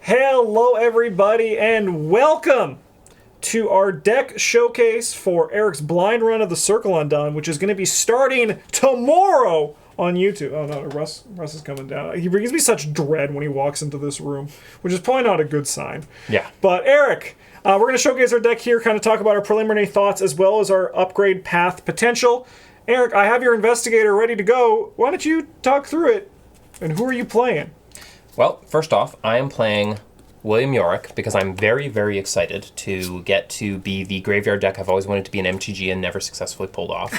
Hello, everybody, and welcome to our deck showcase for Eric's blind run of the Circle Undone, which is going to be starting tomorrow on YouTube. Oh no, Russ is coming down. He brings me such dread when he walks into this room, which is probably not a good sign. Yeah. But Eric, we're going to showcase our deck here, kind of talk about our preliminary thoughts as well as our upgrade path potential. Eric, I have your investigator ready to go. Why don't you talk through it? And who are you playing? Well, first off, I am playing William Yorick because I'm very, very excited to get to be the graveyard deck I've always wanted to be an MTG and never successfully pulled off.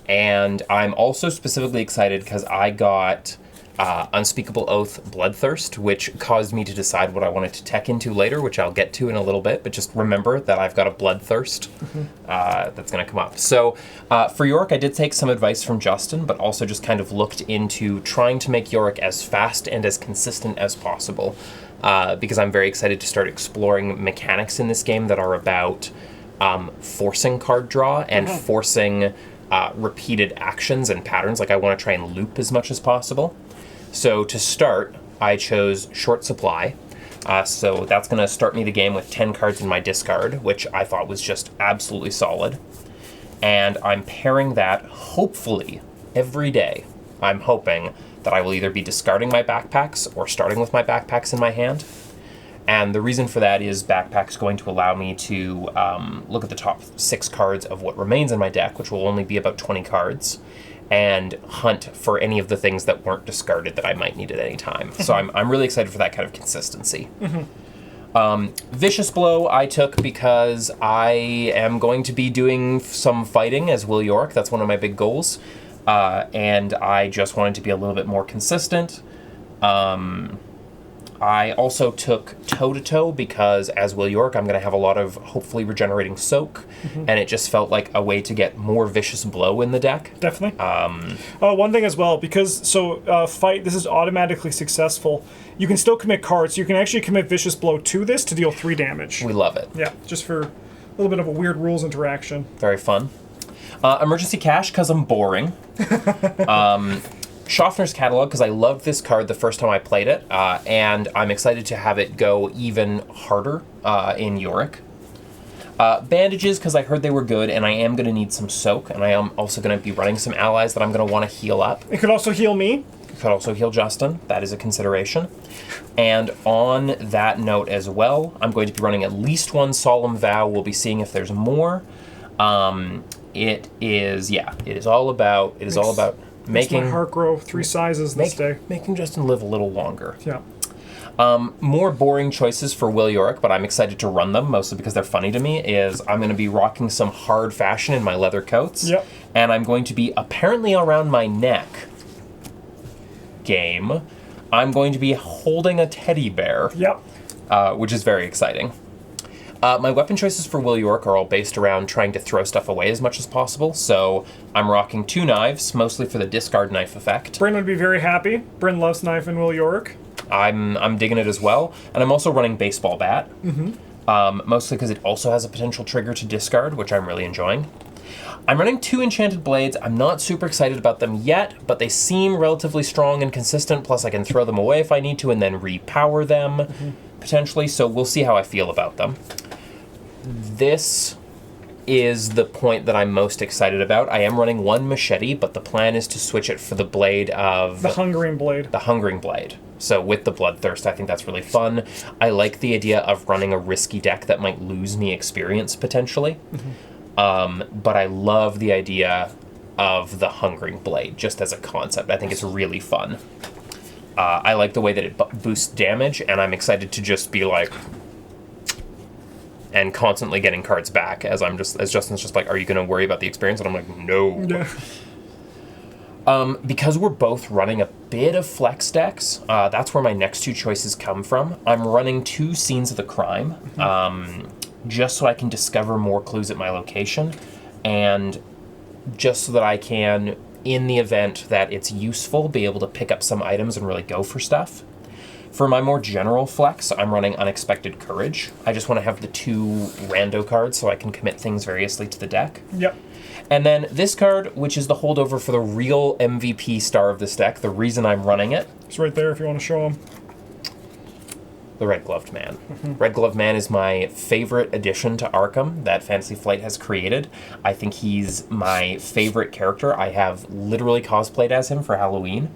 And I'm also specifically excited because I got Unspeakable Oath Bloodthirst, which caused me to decide what I wanted to tech into later, which I'll get to in a little bit, but just remember that I've got a Bloodthirst that's going to come up. So for Yorick, I did take some advice from Justin, but also just kind of looked into trying to make Yorick as fast and as consistent as possible, because I'm very excited to start exploring mechanics in this game that are about forcing card draw and forcing repeated actions and patterns. Like, I want to try and loop as much as possible. So to start, I chose Short Supply. So that's going to start me the game with 10 cards in my discard, which I thought was just absolutely solid. And I'm pairing that, hopefully, every day. I'm hoping that I will either be discarding my backpacks or starting with my backpacks in my hand. And the reason for that is backpack's going to allow me to look at the top 6 cards of what remains in my deck, which will only be about 20 cards, and hunt for any of the things that weren't discarded that I might need at any time. So I'm really excited for that kind of consistency. Vicious Blow I took because I am going to be doing some fighting as Will Yorick. That's one of my big goals. And I just wanted to be a little bit more consistent. I also took Toe-to-Toe because, as Will Yorick, I'm going to have a lot of hopefully regenerating Soak, and it just felt like a way to get more Vicious Blow in the deck. Definitely. One thing as well, because fight, this is automatically successful. You can still commit cards. You can actually commit Vicious Blow to this to deal 3 damage. We love it. Yeah, just for a little bit of a weird rules interaction. Very fun. Emergency Cash because I'm boring. Schaffner's Catalog, because I loved this card the first time I played it, and I'm excited to have it go even harder in Yorick. Bandages, because I heard they were good, and I am going to need some Soak, and I am also going to be running some allies that I'm going to want to heal up. It could also heal me. It could also heal Justin. That is a consideration. And on that note as well, I'm going to be running at least one Solemn Vow. We'll be seeing if there's more. It is all about making my heart grow 3 sizes this day. Making Justin live a little longer. Yeah. More boring choices for Will Yorick, but I'm excited to run them, mostly because they're funny to me, is I'm going to be rocking some hard fashion in my leather coats. Yep. And I'm going to be, apparently around my neck game, I'm going to be holding a teddy bear. Yep. Which is very exciting. My weapon choices for Will Yorick are all based around trying to throw stuff away as much as possible, so I'm rocking 2 knives, mostly for the discard knife effect. Bryn would be very happy. Bryn loves knife and Will Yorick. I'm digging it as well, and I'm also running baseball bat, mostly because it also has a potential trigger to discard, which I'm really enjoying. I'm running 2 enchanted blades. I'm not super excited about them yet, but they seem relatively strong and consistent, plus I can throw them away if I need to and then repower them, potentially, so we'll see how I feel about them. This is the point that I'm most excited about. I am running 1 machete, but the plan is to switch it for the blade of... The Hungering Blade. The Hungering Blade. So with the Bloodthirst, I think that's really fun. I like the idea of running a risky deck that might lose me experience, potentially. But I love the idea of the Hungering Blade, just as a concept. I think it's really fun. I like the way that it boosts damage, and I'm excited to just be like... and constantly getting cards back as Justin's just like, are you going to worry about the experience? And I'm like, no. Yeah. Because we're both running a bit of flex decks, that's where my next 2 choices come from. I'm running 2 Scenes of the Crime, just so I can discover more clues at my location, and just so that I can, in the event that it's useful, be able to pick up some items and really go for stuff. For my more general flex, I'm running Unexpected Courage. I just want to have the 2 rando cards so I can commit things variously to the deck. Yep. And then this card, which is the holdover for the real MVP star of this deck, the reason I'm running it. It's right there if you want to show him. the Red Gloved Man. Red Gloved Man is my favorite addition to Arkham that Fantasy Flight has created. I think he's my favorite character. I have literally cosplayed as him for Halloween.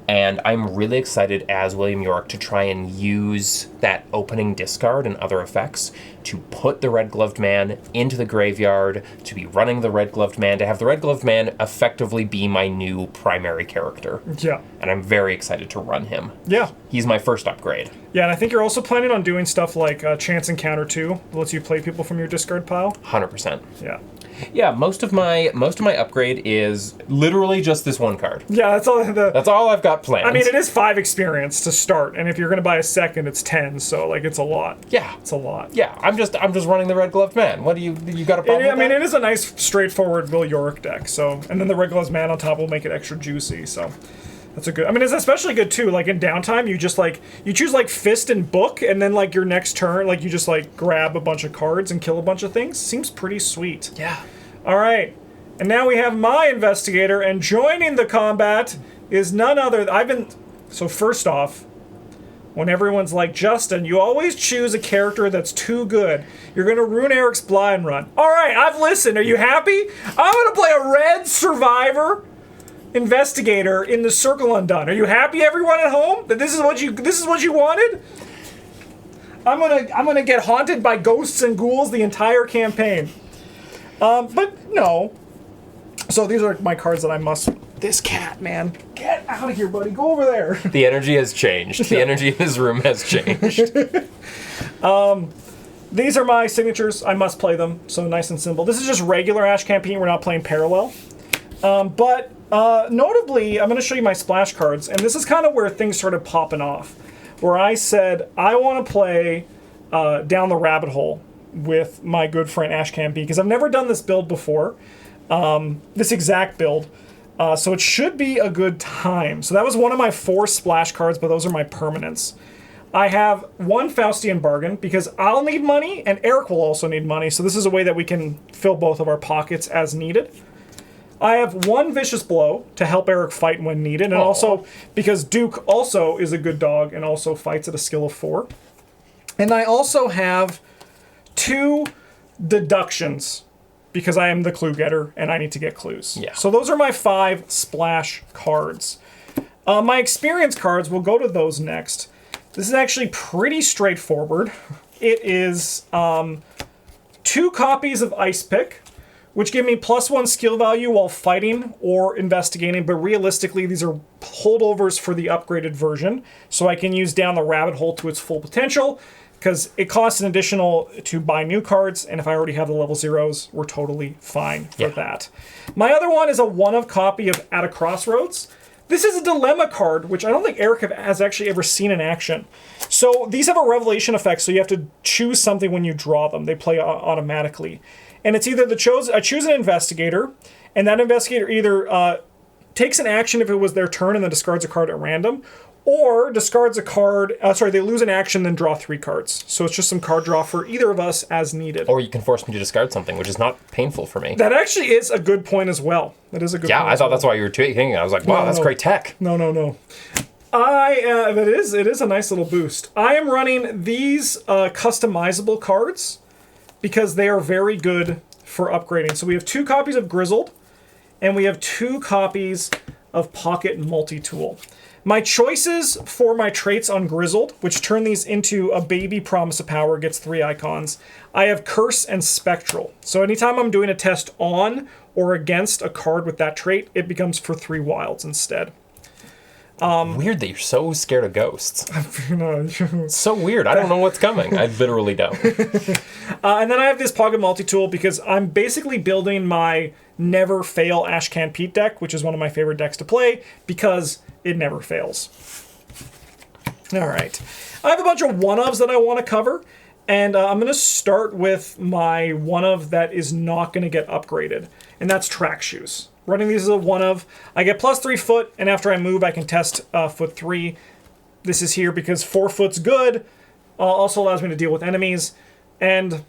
And I'm really excited as William York to try and use that opening discard and other effects to put the Red Gloved Man into the graveyard, to be running the Red Gloved Man, to have the Red Gloved Man effectively be my new primary character. Yeah. And I'm very excited to run him. Yeah. He's my first upgrade. Yeah, and I think you're also planning on doing stuff like Chance Encounter 2, that lets you play people from your discard pile. 100%. Yeah. Yeah, most of my upgrade is literally just this one card. Yeah, that's all. That's all I've got planned. I mean, it is 5 experience to start, and if you're going to buy a second, it's 10. So like, it's a lot. Yeah, it's a lot. Yeah, I'm just running the Red Gloved Man. What do you got a problem with I mean, that? it is a nice, straightforward Will York deck. So, and then the Red Gloved Man on top will make it extra juicy. So. That's a good. I mean, it's especially good too. Like in downtime, you just you choose like Fist and Book, and then like your next turn, like you just like grab a bunch of cards and kill a bunch of things. Seems pretty sweet. Yeah. All right, and now we have my investigator, and joining the combat is none other. So first off, when everyone's like, Justin, you always choose a character that's too good. You're gonna ruin Eric's blind run. All right, I've listened. Are you happy? I'm gonna play a red survivor investigator in the Circle Undone. Are you happy, everyone at home, that this is what you wanted? I'm gonna get haunted by ghosts and ghouls the entire campaign. But no. So these are my cards that I must. This cat, man, get out of here, buddy. Go over there. The energy has changed. The energy in this room has changed. These are my signatures. I must play them. So nice and simple. This is just regular Ash campaign. We're not playing parallel. But notably, I'm going to show you my splash cards, and this is kind of where things started popping off, where I said, I want to play Down the Rabbit Hole with my good friend Ash Campy, because I've never done this build before, this exact build, so it should be a good time. So that was one of my 4 splash cards, but those are my permanents. I have 1 Faustian Bargain, because I'll need money, and Eric will also need money, so this is a way that we can fill both of our pockets as needed. I have 1 Vicious Blow to help Eric fight when needed, and also because Duke also is a good dog and also fights at a skill of 4. And I also have 2 Deductions, because I am the clue getter and I need to get clues. Yeah. So those are my 5 splash cards. My experience cards, we'll go to those next. This is actually pretty straightforward. It is 2 copies of Ice Pick, which give me +1 skill value while fighting or investigating, but realistically, these are holdovers for the upgraded version, so I can use Down the Rabbit Hole to its full potential, because it costs an additional to buy new cards, and if I already have the level 0s, we're totally fine for that. My other one is a 1-of copy of At a Crossroads. This is a dilemma card, which I don't think Eric has actually ever seen in action. So these have a revelation effect, so you have to choose something when you draw them. They play automatically. And it's either I choose an investigator, and that investigator either takes an action if it was their turn and then discards a card at random, or discards a card, they lose an action, then draw 3 cards. So it's just some card draw for either of us as needed. Or you can force me to discard something, which is not painful for me. That actually is a good point as well. That is a good point. Yeah, I thought that's why you were thinking. I was like, wow, that's great tech. No. It is a nice little boost. I am running these customizable cards because they are very good for upgrading. So we have 2 copies of Grizzled, and we have 2 copies of Pocket Multi-Tool. My choices for my traits on Grizzled, which turn these into a baby Promise of Power, gets 3 icons. I have Curse and Spectral. So anytime I'm doing a test on or against a card with that trait, it becomes for 3 wilds instead. Weird that you're so scared of ghosts. It's so weird. I don't know what's coming. I literally don't. And then I have this Pocket Multi-Tool because I'm basically building my Never Fail Ashcan Pete deck, which is one of my favorite decks to play because it never fails. All right. I have a bunch of 1-ofs that I want to cover, and I'm going to start with my 1-of that is not going to get upgraded, and that's Track Shoes. Running these as a 1-of, I get +3 foot, and after I move, I can test foot 3. This is here because 4 foot's good. Also allows me to deal with enemies, and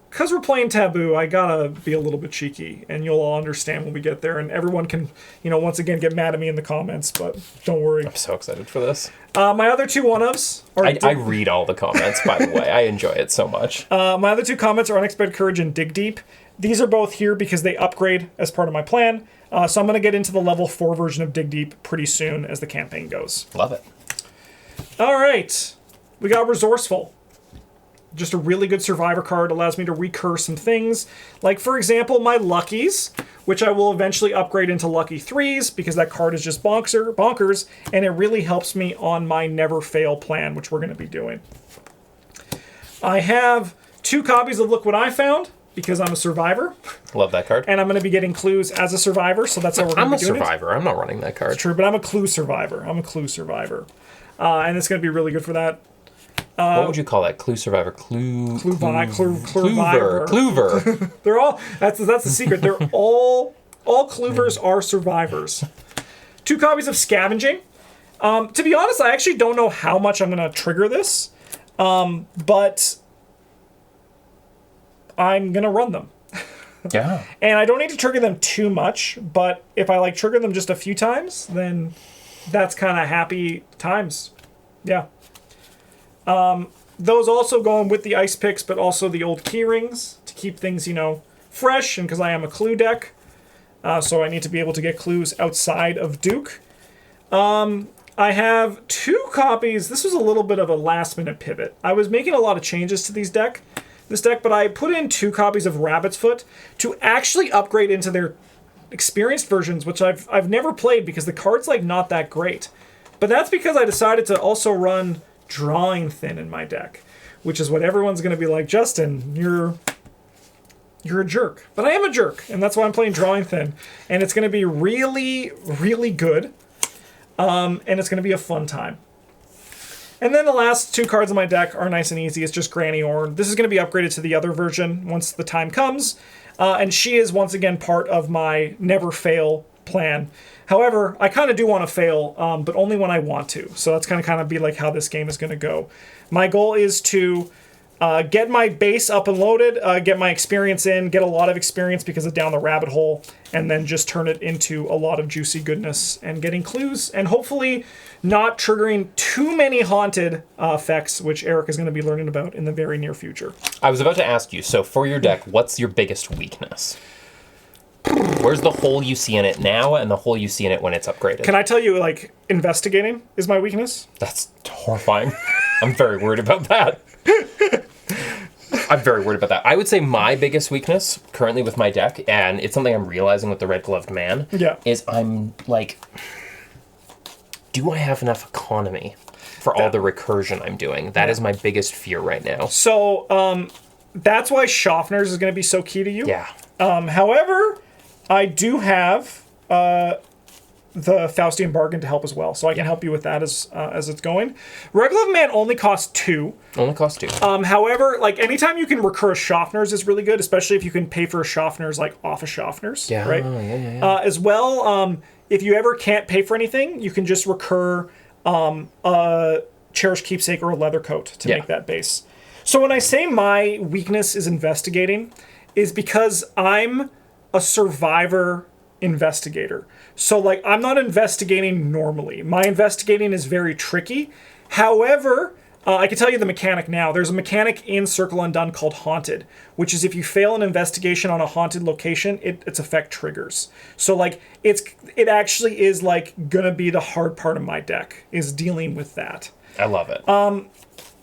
because we're playing Taboo, I gotta be a little bit cheeky, and you'll all understand when we get there, and everyone can, once again get mad at me in the comments, but don't worry. I'm so excited for this. My other two one-ofs are... I read all the comments, by the way. I enjoy it so much. My other two comments are Unexpected Courage and Dig Deep. These are both here because they upgrade as part of my plan. So I'm going to get into the level 4 version of Dig Deep pretty soon as the campaign goes. Love it. All right. We got Resourceful. Just a really good survivor card. Allows me to recur some things. Like, for example, my Luckies, which I will eventually upgrade into Lucky 3s because that card is just bonkers, and it really helps me on my Never Fail plan, which we're going to be doing. I have 2 copies of Look What I Found, because I'm a survivor. Love that card. And I'm going to be getting clues as a survivor, so that's how we're going to be doing it. I'm a survivor. I'm not running that card. It's true, but I'm a clue survivor. And it's going to be really good for that. What would you call that? Clue survivor? Cluever. They're all... That's the secret. They're all Cluevers are survivors. 2 copies of Scavenging. To be honest, I actually don't know how much I'm going to trigger this. But... I'm going to run them. Yeah. And I don't need to trigger them too much, but if I trigger them just a few times, then that's kind of happy times. Yeah. Those also going with the ice picks, but also the old key rings to keep things, fresh, and because I am a clue deck. So I need to be able to get clues outside of Duke. I have 2 copies. This was a little bit of a last minute pivot. I was making a lot of changes to this deck, but I put in 2 copies of Rabbit's Foot to actually upgrade into their experienced versions, which I've never played because the card's not that great. But that's because I decided to also run Drawing Thin in my deck, which is what everyone's going to be like, Justin, you're a jerk. But I am a jerk, and that's why I'm playing Drawing Thin. And it's going to be really, really good. And it's going to be a fun time. And then the last 2 cards in my deck are nice and easy. It's just Granny Orn. This is going to be upgraded to the other version once the time comes. And she is, once again, part of my Never Fail plan. However, I kind of do want to fail, but only when I want to. So that's going to kind of be how this game is going to go. My goal is to get my base up and loaded, get my experience in, get a lot of experience because of Down the Rabbit Hole, and then just turn it into a lot of juicy goodness and getting clues, and hopefully not triggering too many haunted effects, which Eric is going to be learning about in the very near future. I was about to ask you, so for your deck, what's your biggest weakness? Where's the hole you see in it now and the hole you see in it when it's upgraded? Can I tell you, investigating is my weakness? That's horrifying. I'm very worried about that. I would say my biggest weakness currently with my deck, and it's something I'm realizing with the Red Gloved Man, is I'm do I have enough economy for all the recursion I'm doing? That is my biggest fear right now. So, that's why Schaffner's is going to be so key to you. Yeah. However, I do have the Faustian Bargain to help as well, so I can help you with that as it's going. Red Gloved Man only costs 2. Only costs 2. However, anytime you can recur Schaffner's is really good, especially if you can pay for a Schaffner's off of Schaffner's. Yeah, right? Yeah. As well, if you ever can't pay for anything, you can just recur a Cherished Keepsake or a Leather Coat to make that base. So when I say my weakness is investigating, is because I'm a survivor investigator. So I'm not investigating normally. My investigating is very tricky. However, I can tell you the mechanic now. There's a mechanic in Circle Undone called Haunted, which is if you fail an investigation on a haunted location, its effect triggers. So it actually is gonna be the hard part of my deck, is dealing with that. I love it.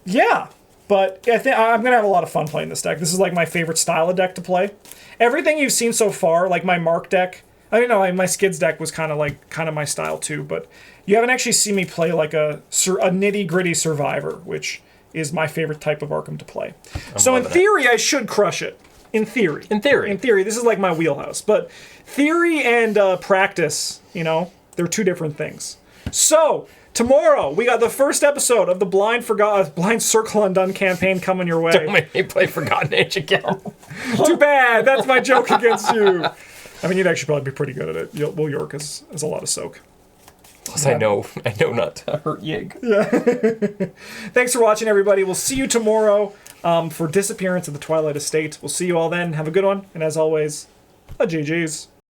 Yeah, but I think I'm gonna have a lot of fun playing this deck. This is my favorite style of deck to play. Everything you've seen so far, my Mark deck, I don't know, my Skids deck was kind of my style too, but you haven't actually seen me play a nitty-gritty survivor, which is my favorite type of Arkham to play. So in theory, I should crush it. In theory, this is my wheelhouse. But theory and practice, they're 2 different things. So tomorrow, we got the first episode of the Blind Circle Undone campaign coming your way. Don't make me play Forgotten Age again. Too bad. That's my joke against you. I mean, you'd actually probably be pretty good at it. Will York has a lot of soak. Plus, I know not to hurt Yig. Yeah. Thanks for watching, everybody. We'll see you tomorrow. for Disappearance at the Twilight Estate. We'll see you all then. Have a good one. And as always, a GG's.